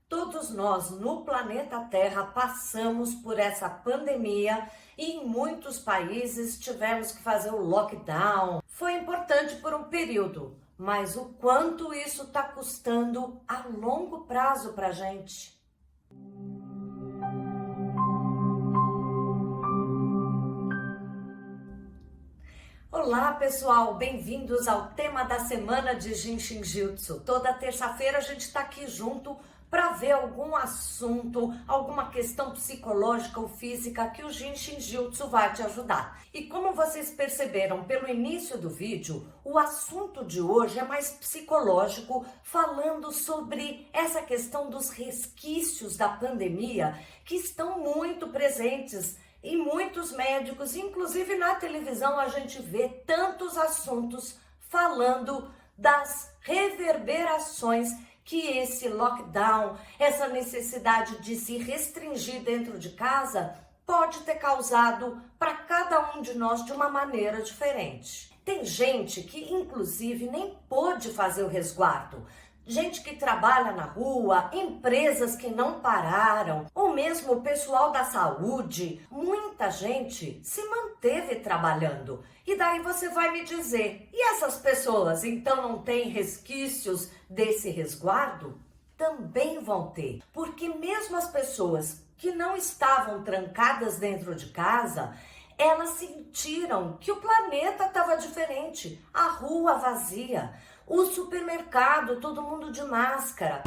Todos nós no planeta Terra passamos por essa pandemia e em muitos países tivemos que fazer o lockdown. Foi importante por um período, mas o quanto isso está custando a longo prazo para a gente? Olá pessoal, bem-vindos ao tema da semana de Jinshin Jutsu. Toda terça-feira a gente está aqui junto para ver algum assunto, alguma questão psicológica ou física que o Jinshin Jutsu vai te ajudar. E como vocês perceberam pelo início do vídeo, o assunto de hoje é mais psicológico, falando sobre essa questão dos resquícios da pandemia que estão muito presentes e muitos médicos, inclusive na televisão, a gente vê tantos assuntos falando das reverberações que esse lockdown, essa necessidade de se restringir dentro de casa, pode ter causado para cada um de nós de uma maneira diferente. Tem gente que, inclusive, nem pôde fazer o resguardo. Gente que trabalha na rua, empresas que não pararam, ou mesmo o pessoal da saúde, muita gente se manteve trabalhando. E daí você vai me dizer, e essas pessoas então não têm resquícios desse resguardo? Também vão ter, porque mesmo as pessoas que não estavam trancadas dentro de casa, elas sentiram que o planeta estava diferente, a rua vazia, o supermercado, todo mundo de máscara.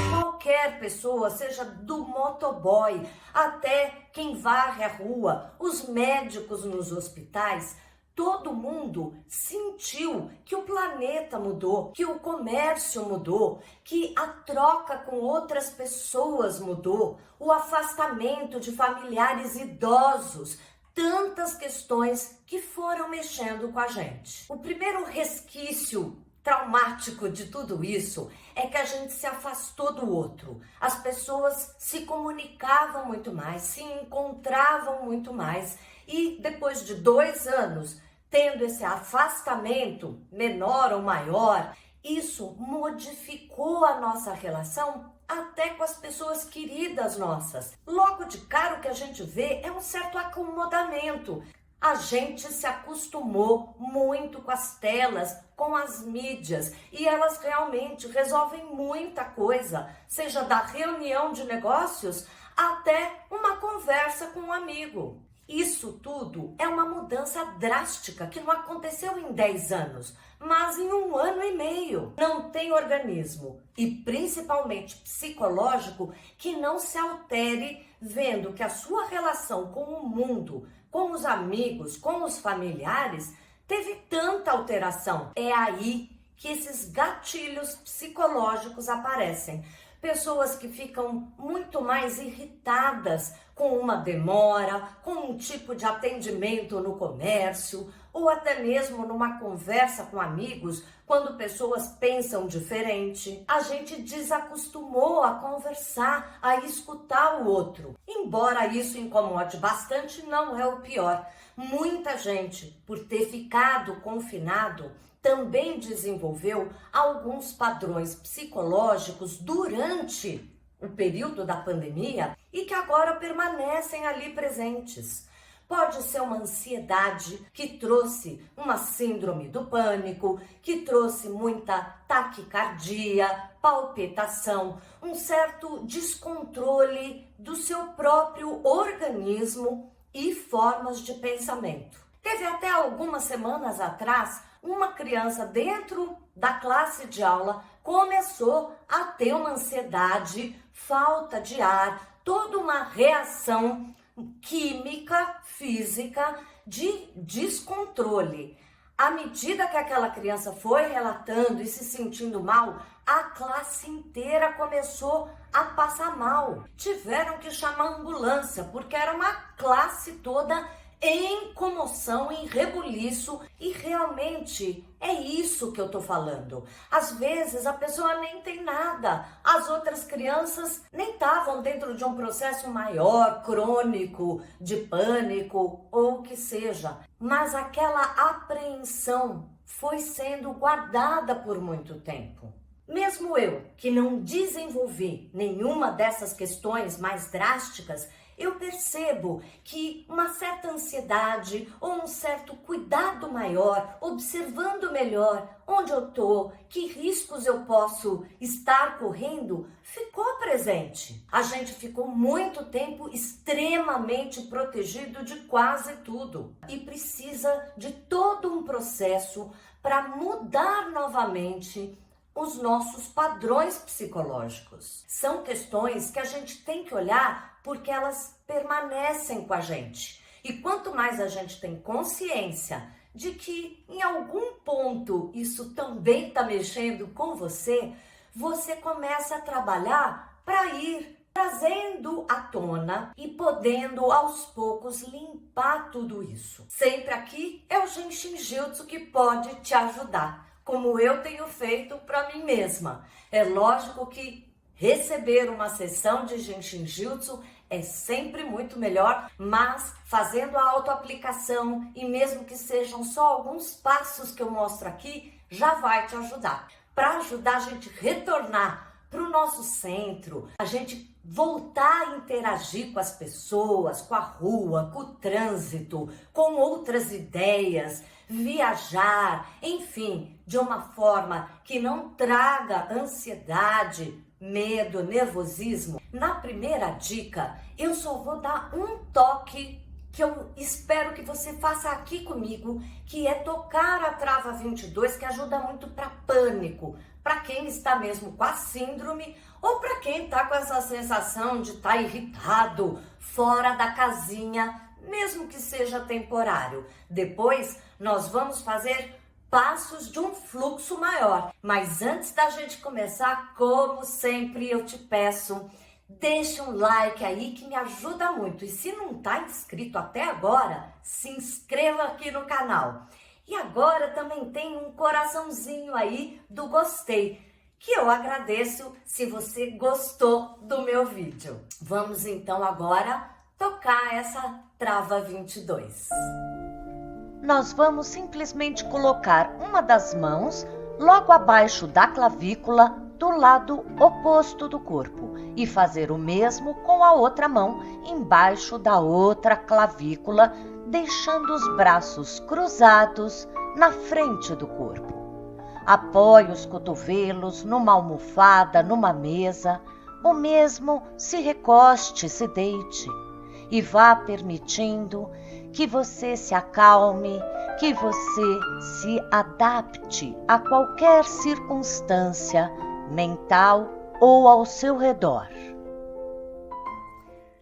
Qualquer pessoa, seja do motoboy até quem varre a rua, os médicos nos hospitais, todo mundo sentiu que o planeta mudou, que o comércio mudou, que a troca com outras pessoas mudou, o afastamento de familiares idosos, tantas questões que foram mexendo com a gente. O primeiro resquício traumático de tudo isso é que a gente se afastou do outro. As pessoas se comunicavam muito mais, se encontravam muito mais e depois de 2 anos tendo esse afastamento menor ou maior, isso modificou a nossa relação até com as pessoas queridas nossas. Logo de cara o que a gente vê é um certo acomodamento. A gente se acostumou muito com as telas, com as mídias, e elas realmente resolvem muita coisa, seja da reunião de negócios até uma conversa com um amigo. Isso tudo é uma mudança drástica que não aconteceu em 10 anos, mas em 1 ano e meio. Não tem organismo, e principalmente psicológico, que não se altere vendo que a sua relação com o mundo, com os amigos, com os familiares, teve tanta alteração. É aí que esses gatilhos psicológicos aparecem. Pessoas que ficam muito mais irritadas com uma demora, com um tipo de atendimento no comércio, ou até mesmo numa conversa com amigos, quando pessoas pensam diferente. A gente desacostumou a conversar, a escutar o outro. Embora isso incomode bastante, não é o pior. Muita gente, por ter ficado confinado, também desenvolveu alguns padrões psicológicos durante o período da pandemia e que agora permanecem ali presentes. Pode ser uma ansiedade que trouxe uma síndrome do pânico, que trouxe muita taquicardia, palpitação, um certo descontrole do seu próprio organismo e formas de pensamento. Teve até algumas semanas atrás uma criança dentro da classe de aula começou a ter uma ansiedade, falta de ar, toda uma reação química, física de descontrole. À medida que aquela criança foi relatando e se sentindo mal, a classe inteira começou a passar mal. Tiveram que chamar a ambulância, porque era uma classe toda em comoção, em rebuliço, e realmente é isso que eu tô falando. Às vezes a pessoa nem tem nada, as outras crianças nem estavam dentro de um processo maior, crônico, de pânico ou o que seja, mas aquela apreensão foi sendo guardada por muito tempo. Mesmo eu, que não desenvolvi nenhuma dessas questões mais drásticas, eu percebo que uma certa ansiedade ou um certo cuidado maior, observando melhor onde eu estou, que riscos eu posso estar correndo, ficou presente. A gente ficou muito tempo extremamente protegido de quase tudo e precisa de todo um processo para mudar novamente os nossos padrões psicológicos. São questões que a gente tem que olhar porque elas permanecem com a gente. E quanto mais a gente tem consciência de que em algum ponto isso também está mexendo com você, você começa a trabalhar para ir trazendo à tona e podendo aos poucos limpar tudo isso. Sempre aqui é o Genshin Jutsu que pode te ajudar, como eu tenho feito para mim mesma. É lógico que receber uma sessão de Genshin Jutsu é sempre muito melhor, mas fazendo a autoaplicação e mesmo que sejam só alguns passos que eu mostro aqui, já vai te ajudar. Para ajudar a gente retornar para o nosso centro, a gente voltar a interagir com as pessoas, com a rua, com o trânsito, com outras ideias, viajar, enfim, de uma forma que não traga ansiedade, medo, nervosismo. Na primeira dica, eu só vou dar um toque que eu espero que você faça aqui comigo, que é tocar a trava 22, que ajuda muito para pânico, para quem está mesmo com a síndrome ou para quem está com essa sensação de estar irritado, fora da casinha, mesmo que seja temporário. Depois, nós vamos fazer passos de um fluxo maior. Mas antes da gente começar, como sempre eu te peço, deixa um like aí que me ajuda muito. E se não está inscrito até agora, se inscreva aqui no canal. E agora também tem um coraçãozinho aí do gostei, que eu agradeço se você gostou do meu vídeo. Vamos então agora tocar essa trava 22. Nós vamos simplesmente colocar uma das mãos logo abaixo da clavícula do lado oposto do corpo e fazer o mesmo com a outra mão embaixo da outra clavícula, deixando os braços cruzados na frente do corpo. Apoie os cotovelos numa almofada, numa mesa, ou mesmo se recoste, se deite e vá permitindo que você se acalme, que você se adapte a qualquer circunstância mental ou ao seu redor.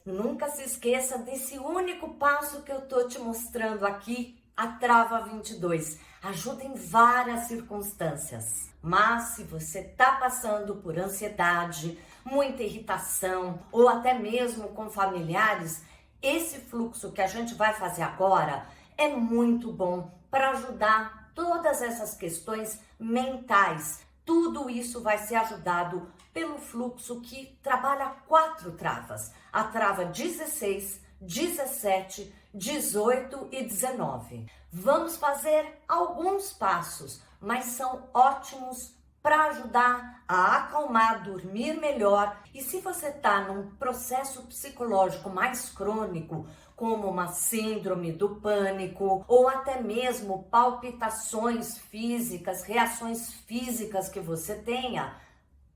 Nunca se esqueça desse único passo que eu tô te mostrando aqui, a trava 22. Ajuda em várias circunstâncias. Mas se você tá passando por ansiedade, muita irritação ou até mesmo com familiares, esse fluxo que a gente vai fazer agora é muito bom para ajudar todas essas questões mentais. Tudo isso vai ser ajudado pelo fluxo que trabalha 4 travas. A trava 16, 17, 18 e 19. Vamos fazer alguns passos, mas são ótimos para ajudar a acalmar, dormir melhor. E se você está num processo psicológico mais crônico, como uma síndrome do pânico, ou até mesmo palpitações físicas, reações físicas que você tenha,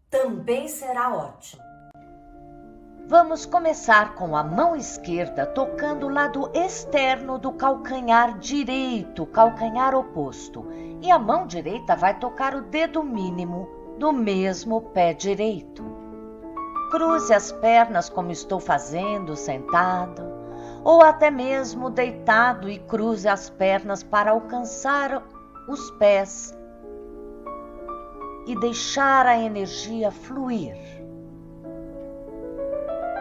também será ótimo. Vamos começar com a mão esquerda tocando o lado externo do calcanhar direito, calcanhar oposto. E a mão direita vai tocar o dedo mínimo do mesmo pé direito. Cruze as pernas como estou fazendo, sentado, ou até mesmo deitado e cruze as pernas para alcançar os pés e deixar a energia fluir.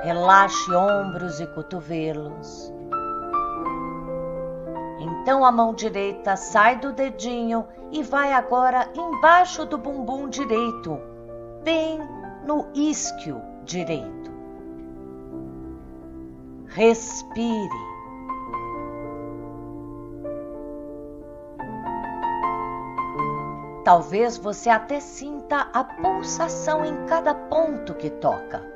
Relaxe ombros e cotovelos. Então a mão direita sai do dedinho e vai agora embaixo do bumbum direito, bem no isquio direito. Respire. Talvez você até sinta a pulsação em cada ponto que toca.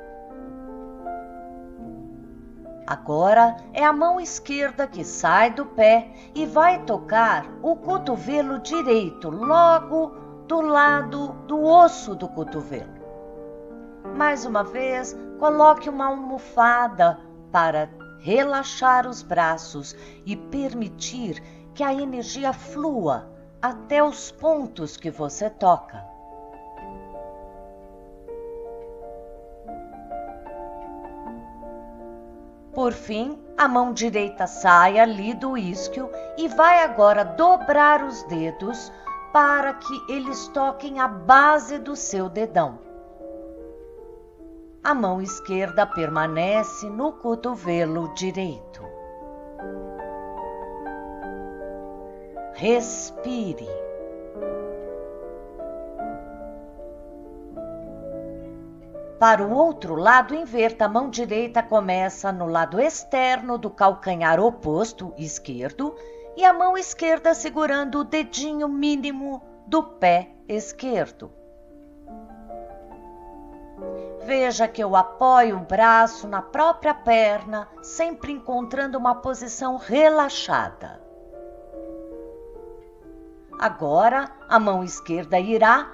Agora é a mão esquerda que sai do pé e vai tocar o cotovelo direito, logo do lado do osso do cotovelo. Mais uma vez, coloque uma almofada para relaxar os braços e permitir que a energia flua até os pontos que você toca. Por fim, a mão direita sai ali do isquio e vai agora dobrar os dedos para que eles toquem a base do seu dedão. A mão esquerda permanece no cotovelo direito. Respire. Para o outro lado, inverta. A mão direita começa no lado externo do calcanhar oposto, esquerdo, e a mão esquerda segurando o dedinho mínimo do pé esquerdo. Veja que eu apoio o braço na própria perna, sempre encontrando uma posição relaxada. Agora, a mão esquerda irá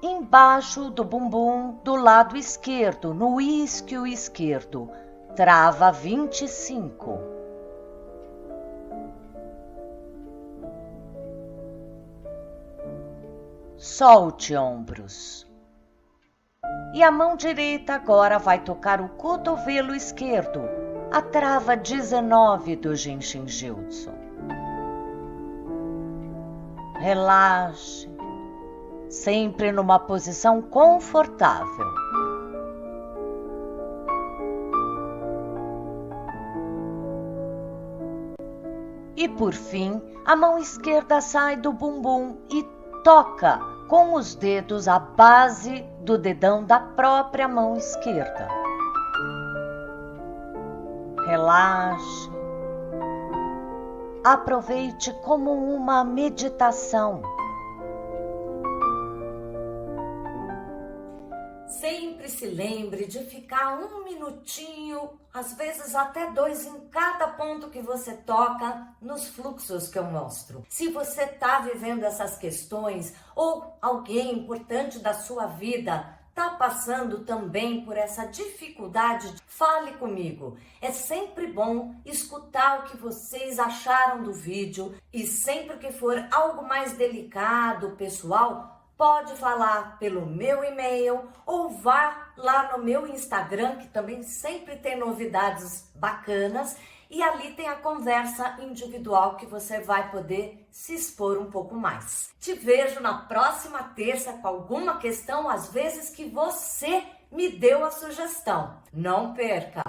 embaixo do bumbum do lado esquerdo, no isquio esquerdo. Trava 25. Solte ombros. E a mão direita agora vai tocar o cotovelo esquerdo, a trava 19 do Jinshin Jyutsu. Relaxe, sempre numa posição confortável. E por fim, a mão esquerda sai do bumbum e toca com os dedos a base do dedão da própria mão esquerda. Relaxe. Aproveite como uma meditação. Sempre se lembre de ficar 1 minutinho, às vezes até 2 em cada ponto que você toca nos fluxos que eu mostro. Se você está vivendo essas questões ou alguém importante da sua vida está passando também por essa dificuldade, fale comigo. É sempre bom escutar o que vocês acharam do vídeo e sempre que for algo mais delicado, pessoal, pode falar pelo meu e-mail ou vá lá no meu Instagram, que também sempre tem novidades bacanas, e ali tem a conversa individual que você vai poder se expor um pouco mais. Te vejo na próxima terça com alguma questão, às vezes que você me deu a sugestão. Não perca!